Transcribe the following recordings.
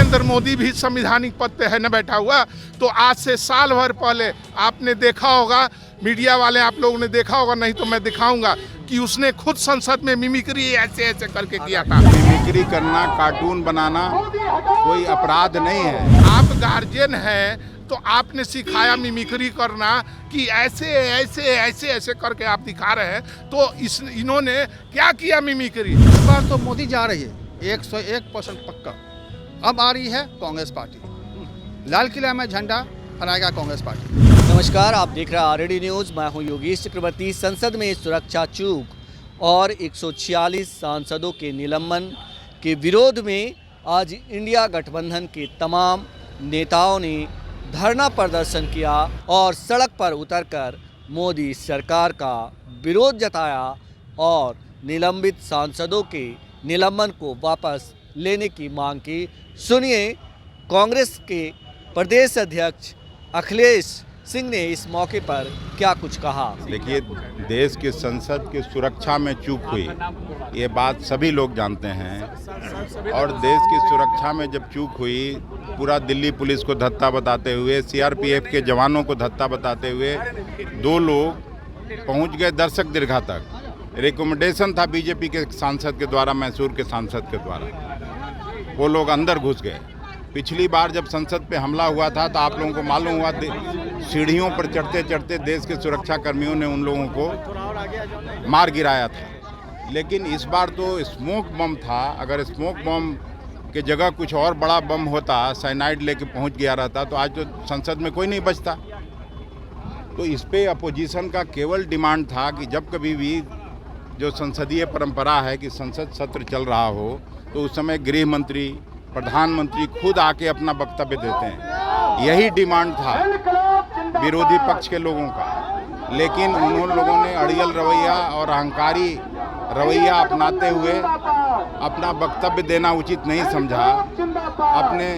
नरेंद्र मोदी भी संवैधानिक पद पे है न बैठा हुआ। तो आज से साल भर पहले आपने देखा होगा, मीडिया वाले आप लोगों ने देखा होगा, नहीं तो मैं दिखाऊंगा कि उसने खुद संसद में मिमिक्री ऐसे ऐसे करके किया था। मिमिक्री करना, कार्टून बनाना कोई अपराध नहीं है। आप गार्जियन हैं तो आपने सिखाया मिमिक्री करना कि ऐसे ऐसे ऐसे ऐसे करके आप दिखा रहे हैं। तो इन्होंने क्या किया मिमिक्री? इस बार तो मोदी जा रही है 101% पक्का। अब आ रही है कांग्रेस पार्टी, लाल किला में झंडा फहराएगा कांग्रेस पार्टी। नमस्कार, आप देख रहे हैं आरडी न्यूज़। मैं हूं योगेश चक्रवर्ती। संसद में सुरक्षा चूक और 146 सांसदों के निलंबन के विरोध में आज इंडिया गठबंधन के तमाम नेताओं ने धरना प्रदर्शन किया और सड़क पर उतरकर मोदी सरकार का विरोध जताया और निलंबित सांसदों के निलंबन को वापस लेने की मांग की। सुनिए कांग्रेस के प्रदेश अध्यक्ष अखिलेश सिंह ने इस मौके पर क्या कुछ कहा। देखिए, देश की संसद की सुरक्षा में चूक हुई, ये बात सभी लोग जानते हैं। और देश की सुरक्षा में जब चूक हुई, पूरा दिल्ली पुलिस को धत्ता बताते हुए, सीआरपीएफ के जवानों को धत्ता बताते हुए 2 लोग पहुंच गए दर्शक दीर्घा तक। रिकमेंडेशन था बीजेपी के सांसद के द्वारा, मैसूर के सांसद के द्वारा, वो लोग अंदर घुस गए। पिछली बार जब संसद पे हमला हुआ था तो आप लोगों को मालूम हुआ, सीढ़ियों पर चढ़ते चढ़ते देश के सुरक्षा कर्मियों ने उन लोगों को मार गिराया था। लेकिन इस बार तो स्मोक बम था। अगर स्मोक बम के जगह कुछ और बड़ा बम होता, साइनाइड लेके पहुंच गया रहता, तो आज तो संसद में कोई नहीं बचता। तो इस पे अपोजिशन का केवल डिमांड था कि जब कभी भी जो संसदीय परंपरा है कि संसद सत्र चल रहा हो, तो उस समय गृह मंत्री, प्रधानमंत्री खुद आके अपना वक्तव्य देते हैं। यही डिमांड था विरोधी पक्ष के लोगों का। लेकिन उन लोगों ने अड़ियल रवैया और अहंकारी रवैया अपनाते हुए अपना वक्तव्य देना उचित नहीं समझा। अपने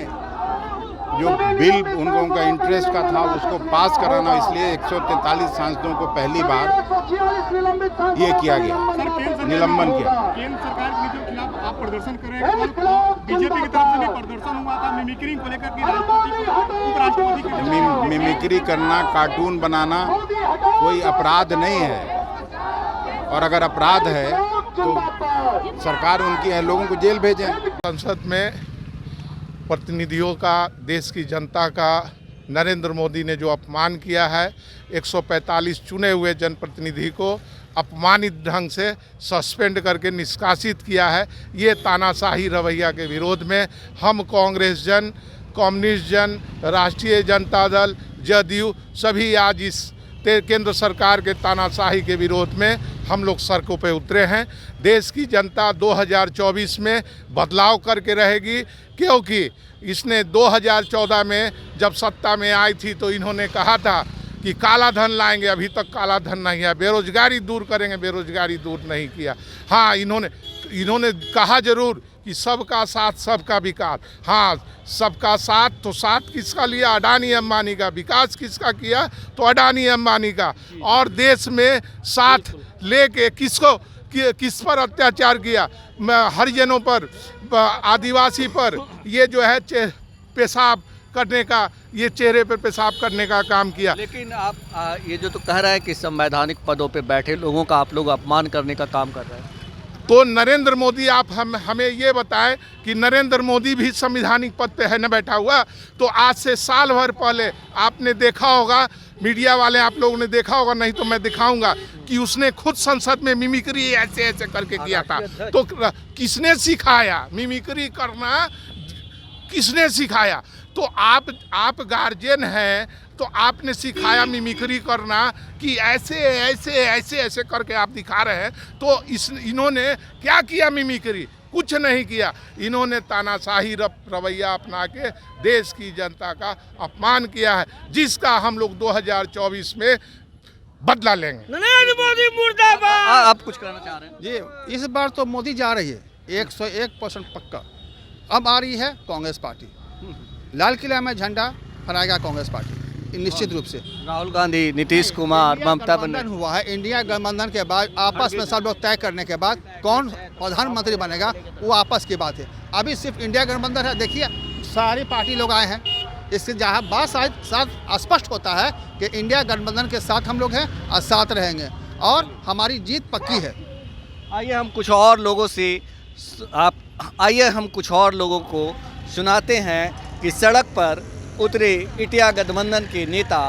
जो बिल उन लोगों का इंटरेस्ट का था उसको पास कराना, इसलिए 143 सांसदों को पहली बार ये किया गया, निलंबन किया। केंद्र सरकार की नीतियों के खिलाफ आप प्रदर्शन कर रहे हैं। बीजेपी की तरफ से भी प्रदर्शन हुआ था मिमिक्री को लेकर कि उपराष्ट्रपति के मिमिक्री करना, कार्टून बनाना कोई अपराध नहीं है। और अगर अपराध है तो सरकार उनकी है, लोगों को जेल भेजें। संसद में प्रतिनिधियों का, देश की जनता का नरेंद्र मोदी ने जो अपमान किया है, 145 चुने हुए जनप्रतिनिधि को अपमानित ढंग से सस्पेंड करके निष्कासित किया है। ये तानाशाही रवैया के विरोध में हम कांग्रेस जन, कम्युनिस्ट जन, राष्ट्रीय जनता दल, जदयू सभी आज इस केंद्र सरकार के तानाशाही के विरोध में हम लोग सड़कों पे उतरे हैं। देश की जनता 2024 में बदलाव करके रहेगी, क्योंकि इसने 2014 में जब सत्ता में आई थी तो इन्होंने कहा था कि काला धन लाएंगे, अभी तक काला धन नहीं है। बेरोजगारी दूर करेंगे, बेरोजगारी दूर नहीं किया। हाँ, इन्होंने कहा जरूर कि सबका साथ सबका विकास। हाँ, सबका साथ तो साथ किसका लिया? अडानी अंबानी का। विकास किसका किया? तो अडानी अंबानी का। और देश में साथ लेके किस पर अत्याचार किया? हरिजनों पर, आदिवासी पर, ये जो है पेशाब करने का, ये चेहरे पर पेशाब करने का काम किया। लेकिन आप ये जो तो कह रहा है कि संवैधानिक पदों पे बैठे लोगों का आप लोग अपमान करने का काम कर रहे हैं, तो नरेंद्र मोदी, आप हमें ये बताएं कि नरेंद्र मोदी भी संवैधानिक पद पे है न बैठा हुआ। तो आज से साल भर पहले आपने देखा होगा, मीडिया वाले आप लोगों ने देखा होगा, नहीं तो मैं दिखाऊंगा कि उसने खुद संसद में मिमिक्री ऐसे ऐसे करके किया था। तो किसने सिखाया मिमिक्री करना? किसने सिखाया? तो आप गार्जियन हैं तो आपने सिखाया मिमिक्री करना कि ऐसे ऐसे ऐसे ऐसे करके आप दिखा रहे हैं। तो इन्होंने क्या किया मिमिक्री? कुछ नहीं किया। इन्होंने तानाशाही रवैया अपना के देश की जनता का अपमान किया है, जिसका हम लोग 2024 में बदला लेंगे। नरेंद्र मोदी मुर्दाबाद। आप कुछ कहना चाह रहे हैं? जी, इस बार तो मोदी जा रही है 101% पक्का। अब आ रही है कांग्रेस पार्टी, लाल किला में झंडा फहराएगा कांग्रेस पार्टी निश्चित रूप से। राहुल गांधी, नीतीश कुमार, ममता गठबंधन हुआ है। इंडिया गठबंधन के बाद आपस में सब लोग तय करने के बाद कौन प्रधानमंत्री बनेगा वो आपस की बात है। अभी सिर्फ इंडिया गठबंधन है। देखिए सारी पार्टी लोग आए हैं। इससे जहाँ बात साथ स्पष्ट होता है कि इंडिया गठबंधन के साथ हम लोग हैं और साथ रहेंगे और हमारी जीत पक्की है। आइए हम कुछ और लोगों को सुनाते हैं कि सड़क पर उतरे इंडिया गठबंधन के नेता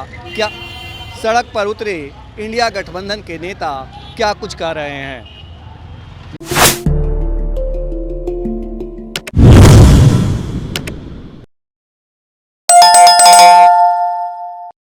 क्या कुछ कह रहे हैं।